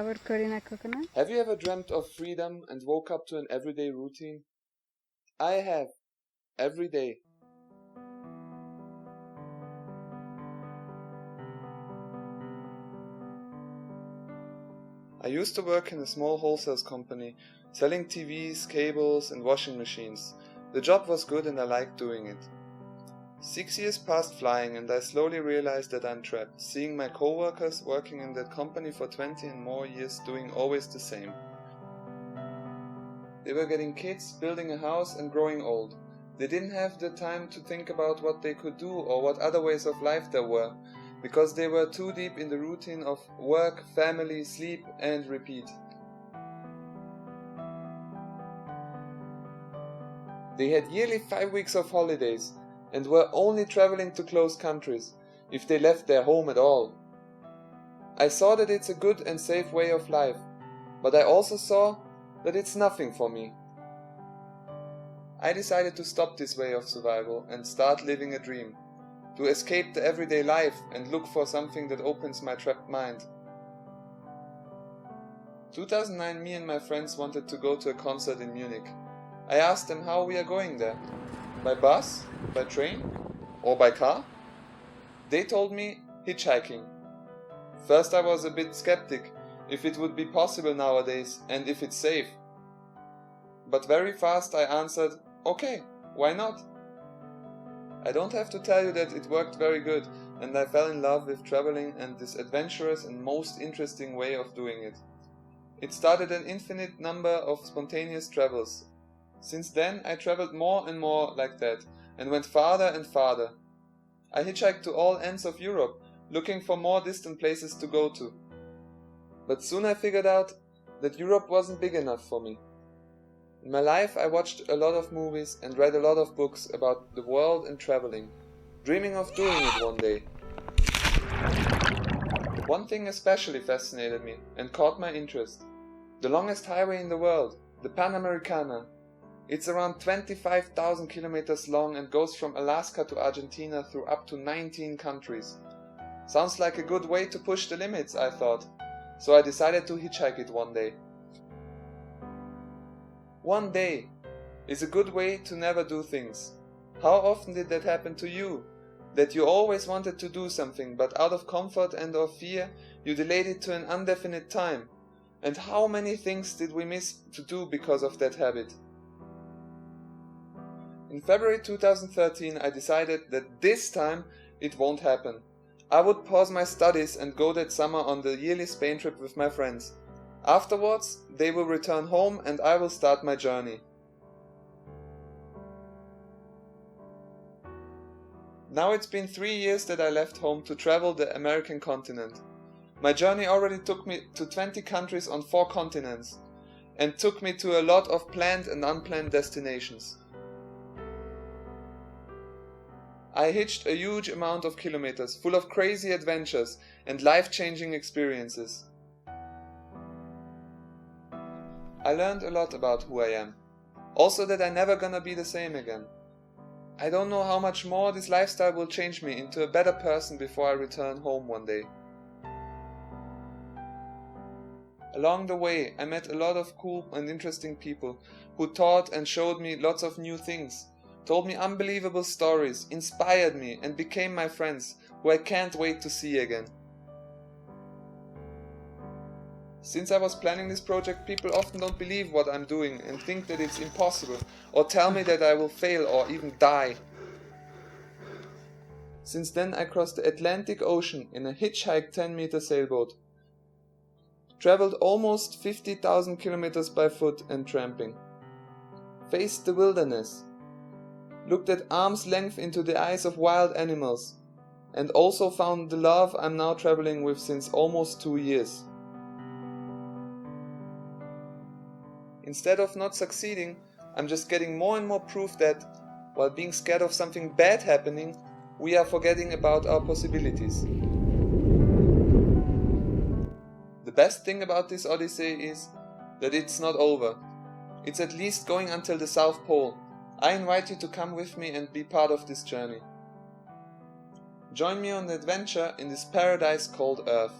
shower କରିନାକ ନା? Have you ever dreamt of freedom and woke up to an everyday routine? I have. Every day. I used to work in a small wholesale company, selling TVs, cables and washing machines. The job was good and I liked doing it. 6 years passed flying and I slowly realized that I'm trapped, seeing my co-workers working in that company for 20 and more years doing always the same. They were getting kids, building a house and growing old. They didn't have the time to think about what they could do or what other ways of life there were, because they were too deep in the routine of work, family, sleep and repeat. They had yearly 5 weeks of holidays and were only traveling to close countries, if they left their home at all. I saw that it's a good and safe way of life, but I also saw that it's nothing for me. I decided to stop this way of survival and start living a dream, to escape the everyday life and look for something that opens my trapped mind. 2009, me and my friends wanted to go to a concert in Munich. I asked them how we are going there. By bus? By train? Or by car? They told me hitchhiking. First I was a bit skeptic if it would be possible nowadays and if it's safe. But very fast I answered, okay, why not? I don't have to tell you that it worked very good and I fell in love with traveling and this adventurous and most interesting way of doing it. It started an infinite number of spontaneous travels. Since then I traveled more and more like that and went farther and farther. I hitchhiked to all ends of Europe, looking for more distant places to go to. But soon I figured out that Europe wasn't big enough for me. In my life I watched a lot of movies and read a lot of books about the world and traveling, dreaming of doing it one day. One thing especially fascinated me and caught my interest. The longest highway in the world, the Panamericana. It's around 25,000 kilometers long and goes from Alaska to Argentina through up to 19 countries. Sounds like a good way to push the limits, I thought. So I decided to hitchhike it one day. One day is a good way to never do things. How often did that happen to you? That you always wanted to do something, but out of comfort and or fear, you delayed it to an indefinite time. And how many things did we miss to do because of that habit? In February 2013 I decided that this time it won't happen. I would pause my studies and go that summer on the yearly Spain trip with my friends. Afterwards, they will return home and I will start my journey. Now it's been 3 years that I left home to travel the American continent. My journey already took me to 20 countries on 4 continents and took me to a lot of planned and unplanned destinations. I hitched a huge amount of kilometers, full of crazy adventures and life-changing experiences. I learned a lot about who I am. Also that I'm never gonna be the same again. I don't know how much more this lifestyle will change me into a better person before I return home one day. Along the way, I met a lot of cool and interesting people who taught and showed me lots of new things. Told me unbelievable stories, inspired me and became my friends, who I can't wait to see again. Since I was planning this project, people often don't believe what I'm doing and think that it's impossible, or tell me that I will fail or even die. Since then I crossed the Atlantic Ocean in a hitchhiked 10-meter sailboat. Traveled almost 50,000 kilometers by foot and tramping. Faced the wilderness. Looked at arm's length into the eyes of wild animals, and also found the love I'm now traveling with since almost 2 years. Instead of not succeeding, I'm just getting more and more proof that, while being scared of something bad happening, we are forgetting about our possibilities. The best thing about this Odyssey is that it's not over. It's at least going until the South Pole. I invite you to come with me and be part of this journey. Join me on the adventure in this paradise called Earth.